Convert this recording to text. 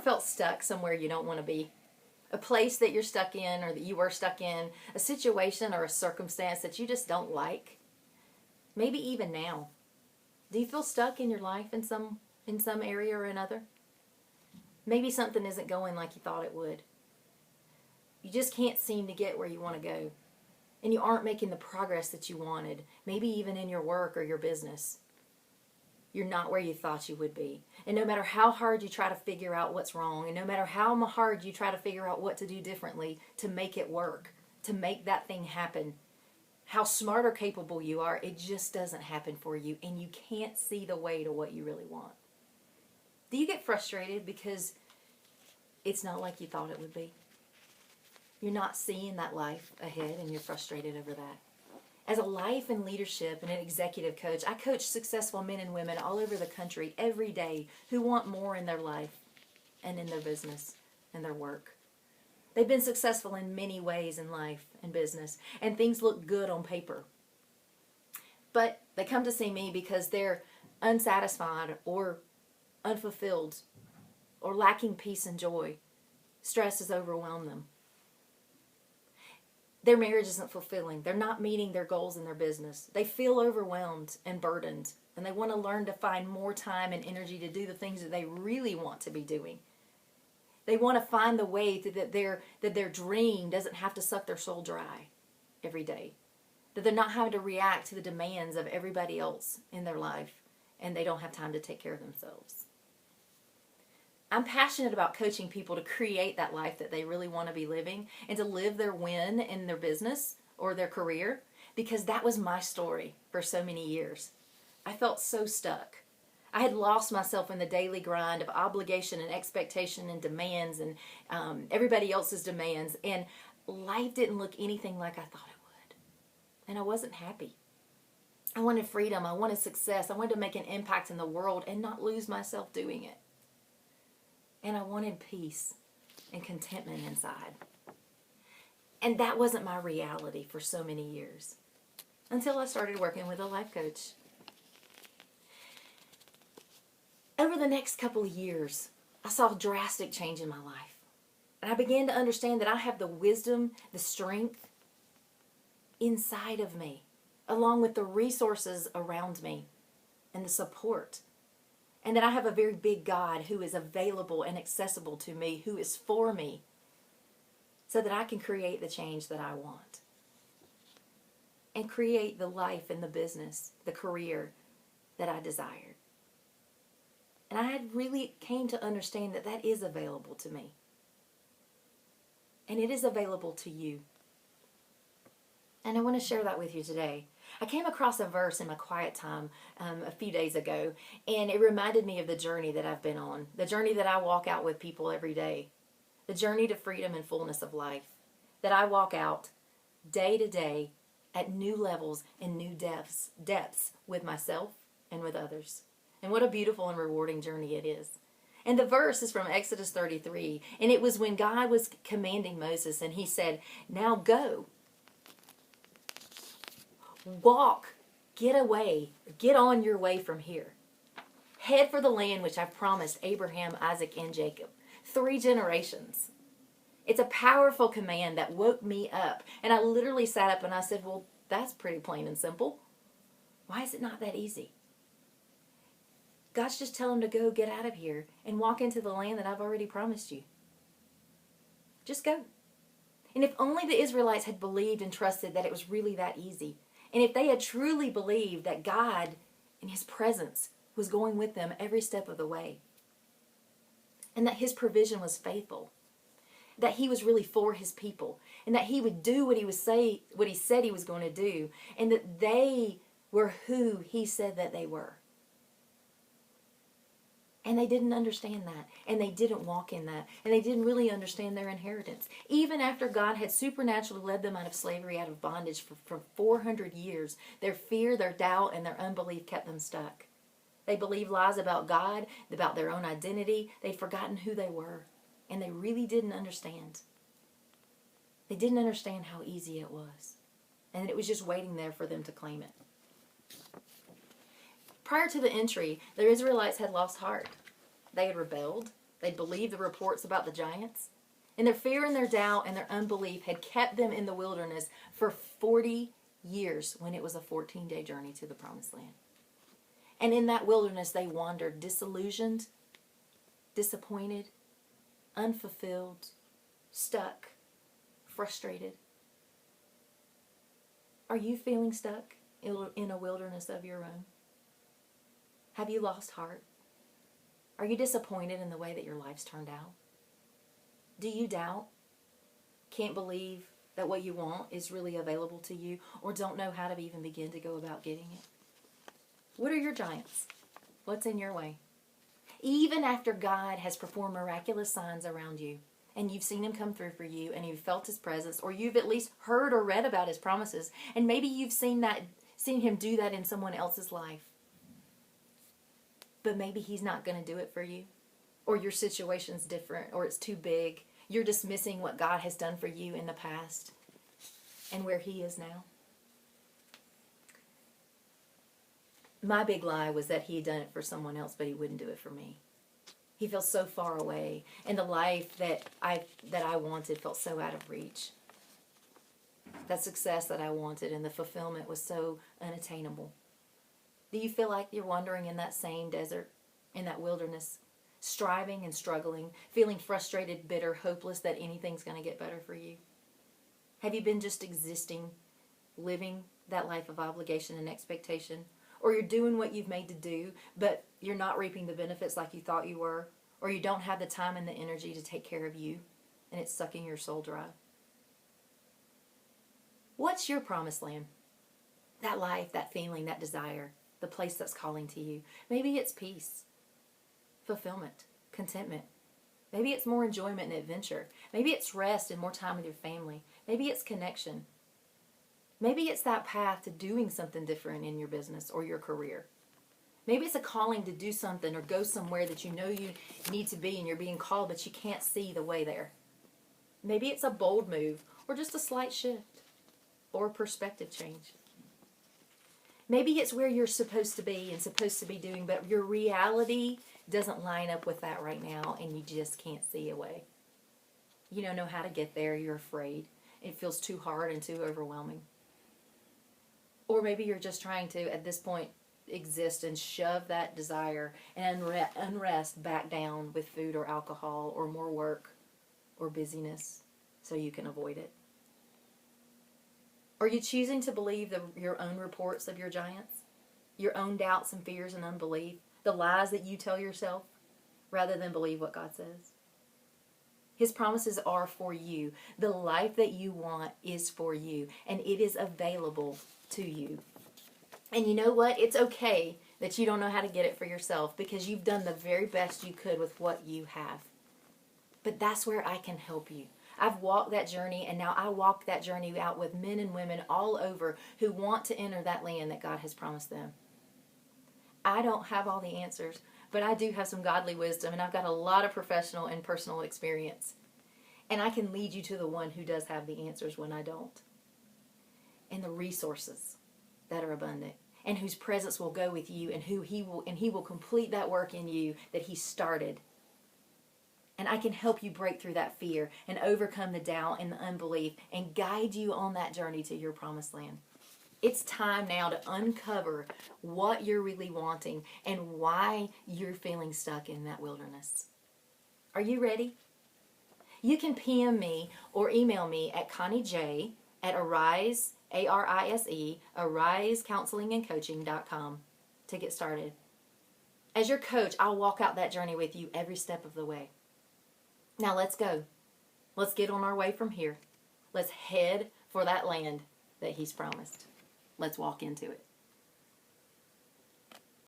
felt stuck somewhere you don't want to be? A place that you're stuck in or that you were stuck in, a situation or a circumstance that you just don't like? Maybe even now. Do you feel stuck in your life in some area or another? Maybe something isn't going like you thought it would. You just can't seem to get where you want to go. And you aren't making the progress that you wanted, maybe even in your work or your business. You're not where you thought you would be. And no matter how hard you try to figure out what's wrong, and no matter how hard you try to figure out what to do differently to make it work, to make that thing happen, how smart or capable you are, it just doesn't happen for you, and you can't see the way to what you really want. Do you get frustrated because it's not like you thought it would be? You're not seeing that life ahead, and you're frustrated over that. As a life and leadership and an executive coach, I coach successful men and women all over the country every day who want more in their life and in their business and their work. They've been successful in many ways in life and business, and things look good on paper. But they come to see me because they're unsatisfied or unfulfilled or lacking peace and joy. Stress has overwhelmed them. Their marriage isn't fulfilling. They're not meeting their goals in their business. They feel overwhelmed and burdened, and they want to learn to find more time and energy to do the things that they really want to be doing. They want to find the way that their dream doesn't have to suck their soul dry every day. That they're not having to react to the demands of everybody else in their life, and they don't have time to take care of themselves. I'm passionate about coaching people to create that life that they really want to be living and to live their win in their business or their career, because that was my story for so many years. I felt so stuck. I had lost myself in the daily grind of obligation and expectation and demands and everybody else's demands, and life didn't look anything like I thought it would. And I wasn't happy. I wanted freedom. I wanted success. I wanted to make an impact in the world and not lose myself doing it. And I wanted peace and contentment inside. And that wasn't my reality for so many years, until I started working with a life coach. Over the next couple of years, I saw a drastic change in my life. And I began to understand that I have the wisdom, the strength inside of me, along with the resources around me and the support. And that I have a very big God who is available and accessible to me, who is for me, so that I can create the change that I want. And create the life and the business, the career that I desired. And I had really came to understand that that is available to me. And it is available to you. And I want to share that with you today. I came across a verse in my quiet time a few days ago, and it reminded me of the journey that I've been on, the journey that I walk out with people every day, the journey to freedom and fullness of life, that I walk out day to day at new levels and new depths with myself and with others. And what a beautiful and rewarding journey it is. And the verse is from Exodus 33, and it was when God was commanding Moses, and he said, "Now go. Walk, get away, get on your way from here. Head for the land which I've promised Abraham, Isaac, and Jacob." 3 generations. It's a powerful command that woke me up. And I literally sat up and I said, well, that's pretty plain and simple. Why is it not that easy? God's just telling them to go get out of here and walk into the land that I've already promised you. Just go. And if only the Israelites had believed and trusted that it was really that easy. And if they had truly believed that God and His presence was going with them every step of the way, and that His provision was faithful, that He was really for His people, and that He would do what He said He was going to do, and that they were who He said that they were. And they didn't understand that, and they didn't walk in that, and they didn't really understand their inheritance. Even after God had supernaturally led them out of slavery, out of bondage for 400 years, their fear, their doubt, and their unbelief kept them stuck. They believed lies about God, about their own identity. They'd forgotten who they were, and they really didn't understand. They didn't understand how easy it was, and it was just waiting there for them to claim it. Prior to the entry, the Israelites had lost heart. They had rebelled. They believed the reports about the giants. And their fear and their doubt and their unbelief had kept them in the wilderness for 40 years when it was a 14-day journey to the promised land. And in that wilderness, they wandered disillusioned, disappointed, unfulfilled, stuck, frustrated. Are you feeling stuck in a wilderness of your own? Have you lost heart? Are you disappointed in the way that your life's turned out? Do you doubt? Can't believe that what you want is really available to you, or don't know how to even begin to go about getting it? What are your giants? What's in your way? Even after God has performed miraculous signs around you, and you've seen him come through for you, and you've felt his presence, or you've at least heard or read about his promises, and maybe you've seen him do that in someone else's life, but maybe he's not going to do it for you, or your situation's different, or it's too big. You're dismissing what God has done for you in the past and where he is now. My big lie was that he had done it for someone else, but he wouldn't do it for me. He felt so far away, and the life that I wanted felt so out of reach. That success that I wanted and the fulfillment was so unattainable. Do you feel like you're wandering in that same desert, in that wilderness, striving and struggling, feeling frustrated, bitter, hopeless that anything's going to get better for you? Have you been just existing, living that life of obligation and expectation? Or you're doing what you've made to do, but you're not reaping the benefits like you thought you were, or you don't have the time and the energy to take care of you, and it's sucking your soul dry? What's your promised land? That life, that feeling, that desire, the place that's calling to you. Maybe it's peace, fulfillment, contentment. Maybe it's more enjoyment and adventure. Maybe it's rest and more time with your family. Maybe it's connection. Maybe it's that path to doing something different in your business or your career. Maybe it's a calling to do something or go somewhere that you know you need to be and you're being called, but you can't see the way there. Maybe it's a bold move or just a slight shift or a perspective change. Maybe it's where you're supposed to be and supposed to be doing, but your reality doesn't line up with that right now and you just can't see a way. You don't know how to get there. You're afraid. It feels too hard and too overwhelming. Or maybe you're just trying to, at this point, exist and shove that desire and unrest back down with food or alcohol or more work or busyness so you can avoid it. Are you choosing to believe your own reports of your giants, your own doubts and fears and unbelief, the lies that you tell yourself, rather than believe what God says? His promises are for you. The life that you want is for you, and it is available to you. And you know what? It's okay that you don't know how to get it for yourself because you've done the very best you could with what you have. But that's where I can help you. I've walked that journey, and now I walk that journey out with men and women all over who want to enter that land that God has promised them. I don't have all the answers, but I do have some godly wisdom, and I've got a lot of professional and personal experience. And I can lead you to the one who does have the answers when I don't. And the resources that are abundant, and whose presence will go with you, and he will complete that work in you that he started. And I can help you break through that fear and overcome the doubt and the unbelief and guide you on that journey to your promised land. It's time now to uncover what you're really wanting and why you're feeling stuck in that wilderness. Are you ready? You can PM me or email me at ConnieJ@Arise, AriseCounselingandCoaching.com to get started. As your coach, I'll walk out that journey with you every step of the way. Now let's go. Let's get on our way from here. Let's head for that land that he's promised. Let's walk into it.